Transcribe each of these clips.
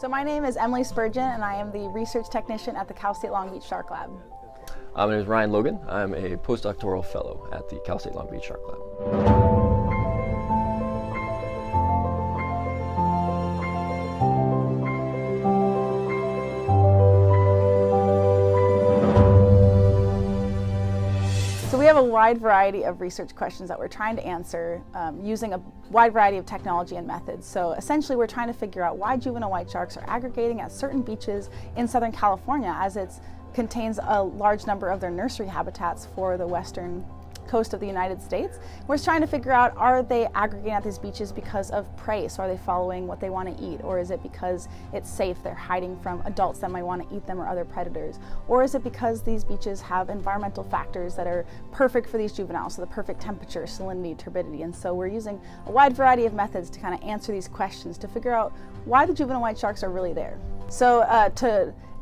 So my name is Emily Spurgeon, and I am the research technician at the Cal State Long Beach Shark Lab. My name is Ryan Logan. I'm a postdoctoral fellow at the Cal State Long Beach Shark Lab. So we have a wide variety of research questions that we're trying to answer using a wide variety of technology and methods. So essentially we're trying to figure out why juvenile white sharks are aggregating at certain beaches in Southern California, as it contains a large number of their nursery habitats for the western coast of the United States. We're just trying to figure out, are they aggregating at these beaches because of prey? So are they following what they want to eat? Or is it because it's safe, they're hiding from adults that might want to eat them or other predators? Or is it because these beaches have environmental factors that are perfect for these juveniles, so the perfect temperature, salinity, turbidity? And so we're using a wide variety of methods to kind of answer these questions to figure out why the juvenile white sharks are really there. So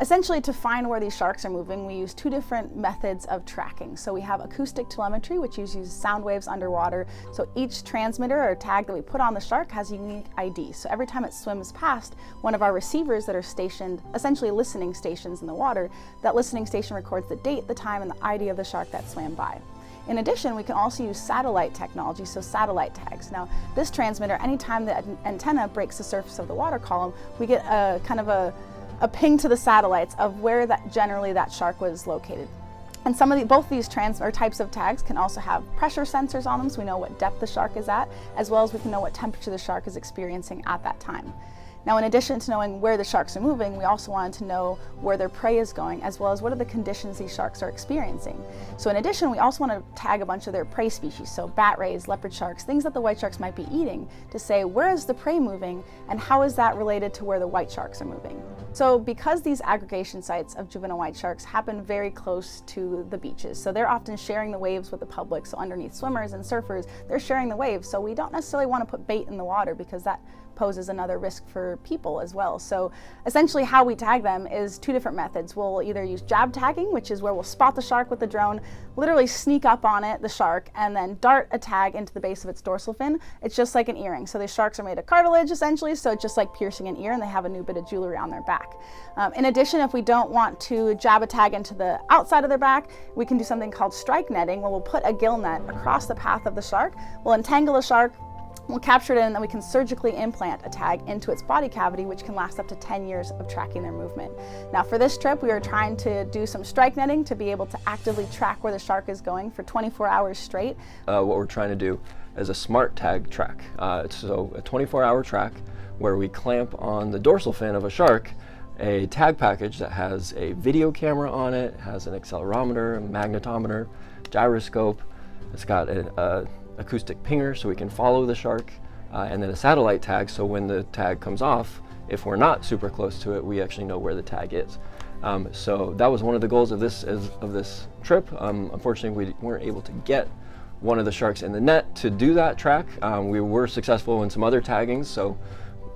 essentially, to find where these sharks are moving, we use two different methods of tracking. So we have acoustic telemetry, which uses sound waves underwater. So each transmitter or tag that we put on the shark has a unique ID. So every time it swims past one of our receivers that are stationed, essentially listening stations in the water, that listening station records the date, the time, and the ID of the shark that swam by. In addition, we can also use satellite technology, so satellite tags. Now, this transmitter, anytime the antenna breaks the surface of the water column, we get a kind of a ping to the satellites of where generally that shark was located. And both these types of tags can also have pressure sensors on them, so we know what depth the shark is at, as well as we can know what temperature the shark is experiencing at that time. Now, in addition to knowing where the sharks are moving, we also wanted to know where their prey is going, as well as what are the conditions these sharks are experiencing. So in addition, we also want to tag a bunch of their prey species, so bat rays, leopard sharks, things that the white sharks might be eating, to say where is the prey moving and how is that related to where the white sharks are moving. So because these aggregation sites of juvenile white sharks happen very close to the beaches, so they're often sharing the waves with the public, so underneath swimmers and surfers, they're sharing the waves, so we don't necessarily want to put bait in the water because that poses another risk for people as well. So essentially how we tag them is two different methods. We'll either use jab tagging, which is where we'll spot the shark with the drone, literally sneak up on it, the shark, and then dart a tag into the base of its dorsal fin. It's just like an earring. So these sharks are made of cartilage essentially, so it's just like piercing an ear, and they have a new bit of jewelry on their back. In addition, if we don't want to jab a tag into the outside of their back, we can do something called strike netting, where we'll put a gill net across the path of the shark. We'll entangle the shark, we'll capture it in, and then we can surgically implant a tag into its body cavity, which can last up to 10 years of tracking their movement. Now, for this trip, we are trying to do some strike netting to be able to actively track where the shark is going for 24 hours straight. What we're trying to do is a smart tag track. So a 24-hour track where we clamp on the dorsal fin of a shark a tag package that has a video camera on it, has an accelerometer, a magnetometer, gyroscope. It's got an acoustic pinger so we can follow the shark, and then a satellite tag, so when the tag comes off, if we're not super close to it, we actually know where the tag is. So that was one of the goals of this trip. Unfortunately, we weren't able to get one of the sharks in the net to do that track. We were successful in some other taggings, so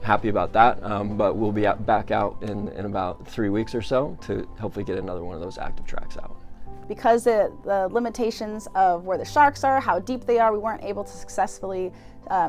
happy about that, but we'll be back out in about 3 weeks or so to hopefully get another one of those active tracks out. Because the limitations of where the sharks are, how deep they are, we weren't able to successfully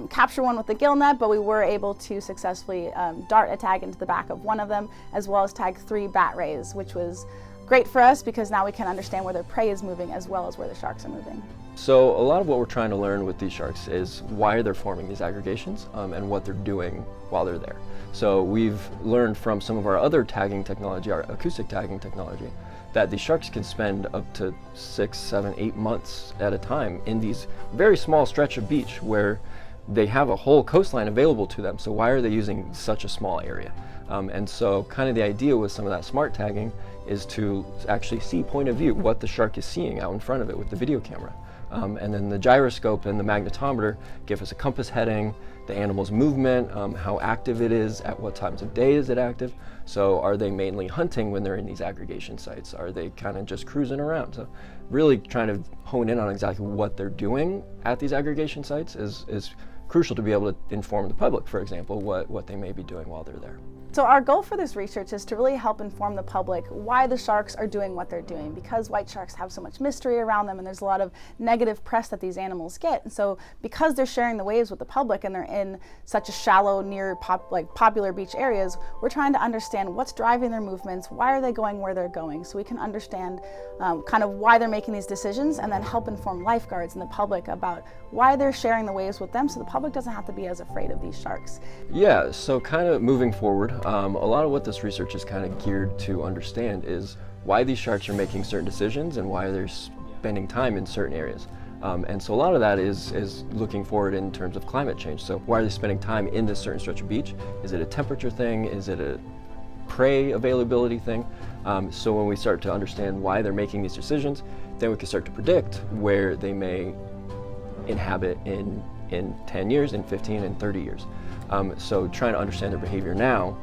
capture one with the gill net, but we were able to successfully dart a tag into the back of one of them, as well as tag 3 bat rays, which was great for us because now we can understand where their prey is moving as well as where the sharks are moving. So a lot of what we're trying to learn with these sharks is why they're forming these aggregations and what they're doing while they're there. So we've learned from some of our other tagging technology, our acoustic tagging technology, that these sharks can spend up to 6, 7, 8 months at a time in these very small stretch of beach where they have a whole coastline available to them. So why are they using such a small area? And so kind of the idea with some of that smart tagging is to actually see point of view, what the shark is seeing out in front of it with the video camera. And then the gyroscope and the magnetometer give us a compass heading, the animal's movement, how active it is, at what times of day is it active. So are they mainly hunting when they're in these aggregation sites? Are they kind of just cruising around? So really trying to hone in on exactly what they're doing at these aggregation sites is crucial to be able to inform the public, for example, what they may be doing while they're there. So our goal for this research is to really help inform the public why the sharks are doing what they're doing, because white sharks have so much mystery around them and there's a lot of negative press that these animals get. And so because they're sharing the waves with the public and they're in such a shallow, near popular beach areas, we're trying to understand what's driving their movements, why are they going where they're going, so we can understand kind of why they're making these decisions, and then help inform lifeguards and the public about why they're sharing the waves with them so the public doesn't have to be as afraid of these sharks. Yeah, so kind of moving forward, a lot of what this research is kind of geared to understand is why these sharks are making certain decisions and why they're spending time in certain areas. And so a lot of that is looking forward in terms of climate change. So why are they spending time in this certain stretch of beach? Is it a temperature thing? Is it a prey availability thing? So when we start to understand why they're making these decisions, then we can start to predict where they may inhabit in 10 years, in 15 and 30 years. So trying to understand their behavior now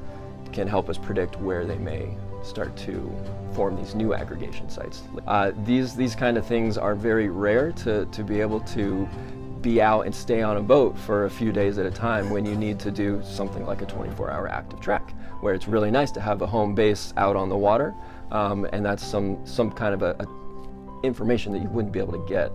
can help us predict where they may start to form these new aggregation sites. These kind of things are very rare to be able to be out and stay on a boat for a few days at a time when you need to do something like a 24-hour active track, where it's really nice to have a home base out on the water, and that's some kind of a information that you wouldn't be able to get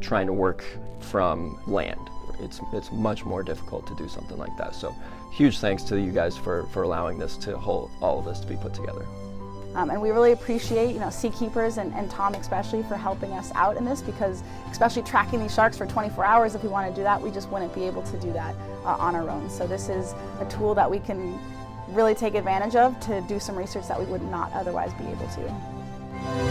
trying to work from land. It's much more difficult to do something like that. So huge thanks to you guys for allowing this to hold all of this to be put together. And we really appreciate, SeaKeepers and Tom especially for helping us out in this, because especially tracking these sharks for 24 hours, if we want to do that, we just wouldn't be able to do that on our own. So this is a tool that we can really take advantage of to do some research that we would not otherwise be able to.